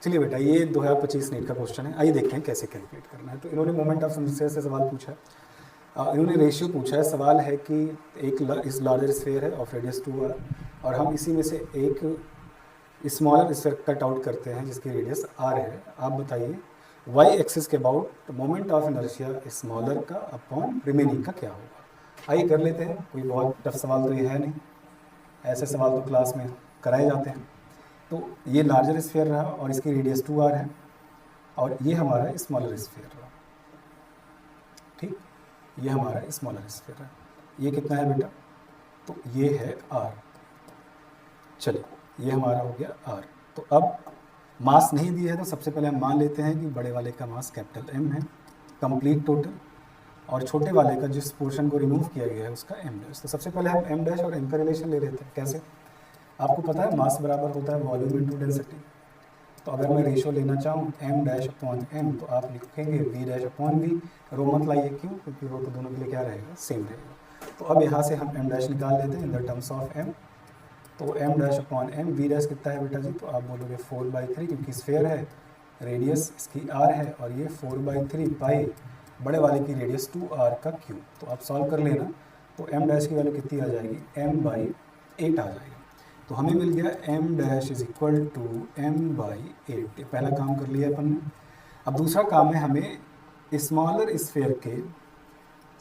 चलिए बेटा, ये 2025 नीट का क्वेश्चन है, आइए देखते हैं कैसे कैलकुलेट करना है। तो इन्होंने मोमेंट ऑफ इनर्शिया से सवाल पूछा है, इन्होंने रेशियो पूछा है। सवाल है कि एक इस लार्जर स्फीयर है ऑफ रेडियस 2r, और हम इसी में से एक स्मॉलर स्फीयर कट आउट करते हैं जिसकी रेडियस r है। आप बताइए वाई एक्सिस के about moment of inertia smaller का अपॉन रिमेनिंग का क्या होगा। आइए कर लेते हैं, कोई बहुत टफ सवाल तो ये है नहीं, ऐसे सवाल तो क्लास में कराए जाते हैं। तो ये लार्जर स्फीयर रहा और इसकी रेडियस 2r है, और ये हमारा स्मॉलर स्फीयर रहा। ठीक, ये हमारा स्मॉलर स्फीयर है। ये कितना है बेटा, तो ये है r। चलिए, ये हमारा हो गया r। तो अब मास नहीं दिया है तो सबसे पहले हम मान लेते हैं कि बड़े वाले का मास कैपिटल M है, कंप्लीट टोटल, और छोटे वाले का जिस पोर्शन को रिमूव किया गया है उसका m डैश। तो सबसे पहले हम m डैश और m का रिलेशन ले लेते हैं। कैसे, आपको पता है मास बराबर होता है वॉल्यूम इनटू डेंसिटी। तो अगर मैं रेशियो लेना चाहूँ m डैश अपॉन m, तो आप लिखेंगे v डैश अपॉन v। रो मत लाइए, क्यों, क्योंकि रो तो दोनों के लिए क्या रहेगा, सेम रहेगा। तो अब यहाँ से हम m डैश निकाल लेते हैं in the terms of m। तो m dash upon m, v dash कितना है बेटा जी, तो आप बोलोगे 4/3, क्योंकि स्फीयर है, रेडियस इसकी r है, और ये 4/3 पाई बड़े वाले की रेडियस 2r का क्यूब। तो आप सॉल्व कर लेना, तो m डैश की वैल्यू कितनी आ जाएगी, m/8 आ जाएगी। तो हमें मिल गया m dash is equal to m/8। पहला काम कर लिया अपन ने। अब दूसरा काम है हमें स्मॉलर स्फीयर के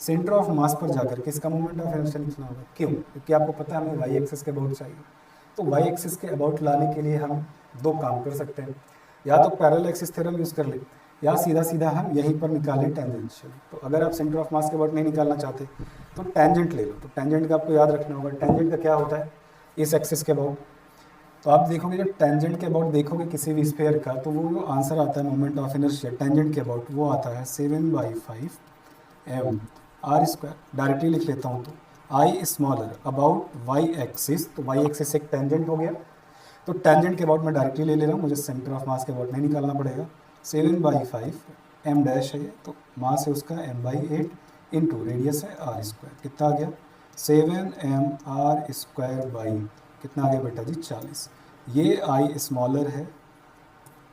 सेंटर ऑफ मास पर जाकर के इसका मोमेंट ऑफ इनर्शिया लिखना होगा। क्यों, क्योंकि आपको पता है हमें वाई एक्सिस के अबाउट चाहिए। तो वाई एक्सिस के अबाउट लाने के लिए हम दो काम कर सकते हैं, या तो पैरेलल एक्सिस थ्योरम यूज़ कर लें, या सीधा सीधा हम यहीं पर निकालें टेंजेंशियल। तो अगर आप सेंटर ऑफ मास के अबाउट नहीं निकालना चाहते तो टेंजेंट ले लो। तो टेंजेंट का आपको याद रखना होगा, टेंजेंट का क्या होता है, इस एक्सिस के अबाउट। तो आप देखोगे जब टेंजेंट के अबाउट देखोगे किसी भी स्फीयर का, तो वो जो आंसर आता है मोमेंट ऑफ इनर्शिया टेंजेंट के अबाउट, वो आता है 7/5 m/r²। डायरेक्टली लिख लेता हूँ, तो आई स्मॉलर अबाउट वाई एक्सिस, तो वाई एक्सिस एक टेंजेंट हो गया। तो टेंजेंट के अबाउट मैं डायरेक्टली ले रहा हूँ, मुझे सेंटर ऑफ मास के अबाउट नहीं निकालना पड़ेगा। 7/5 m डैश है ये, तो मास है उसका m/8 इंटू रेडियस है r²। कितना आ गया, 7m/r² बाई कितना आ गया बेटा जी, 40। ये आई स्मॉलर है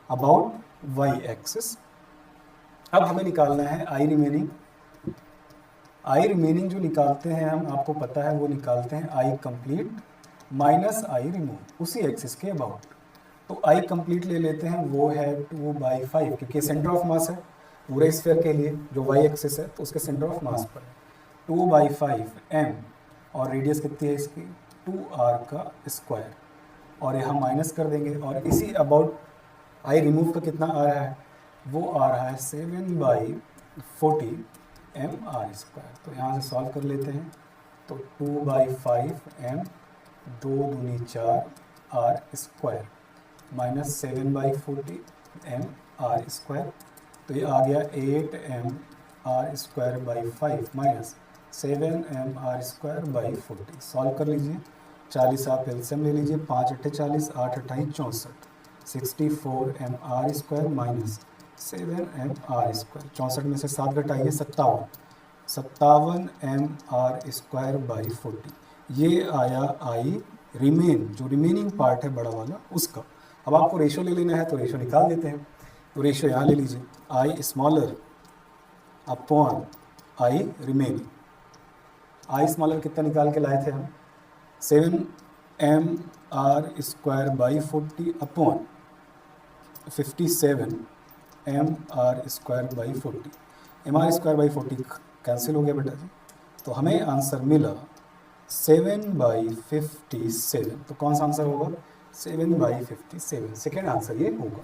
अबाउट वाई एक्सिस। अब हमें निकालना है आई रिमेनिंग। आई रिमेनिंग जो निकालते हैं हम, आपको पता है वो निकालते हैं आई कंप्लीट माइनस आई रिमूव, उसी एक्सिस के अबाउट। तो आई कंप्लीट ले लेते हैं, वो है 2/5, क्योंकि सेंटर ऑफ मास है पूरे स्फीयर के लिए, जो वाई एक्सिस है तो उसके सेंटर ऑफ मास पर है। 2/5 m, और रेडियस कितनी है इसकी, 2r²। और यहाँ माइनस कर देंगे, और इसी अबाउट आई रिमूव का कितना आ रहा है, वो आ रहा है 7/40 m/r²। तो यहाँ से सॉल्व कर लेते हैं, तो 2/5 m, 2 दूनी 4 r² माइनस 7/40 m/r²। तो ये आ गया 8m/r²/5 माइनस 7m/r²/40। सॉल्व कर लीजिए, 40 आप एलसीएम ले लीजिए, 5 × 8 = 40, 8 × 8 = 64, 64m/r² माइनस 7m/r²। 64 में से 7 घटाइए, 57, 57m/r²/40। ये आया आई रिमेन, जो रिमेनिंग पार्ट है बड़ा वाला उसका। अब आपको रेशो ले लेना है, तो रेशो निकाल देते हैं। तो रेशो यहाँ ले लीजिए, I smaller upon I remaining. I smaller कितना निकाल के लाए थे हम, 7m/r²/40 upon 57m/r²/40। mr²/40 cancel हो गया बेटा जी। तो हमें आंसर मिला 7/57। तो कौन सा आंसर होगा, 7/57। सेकेंड आंसर ये होगा।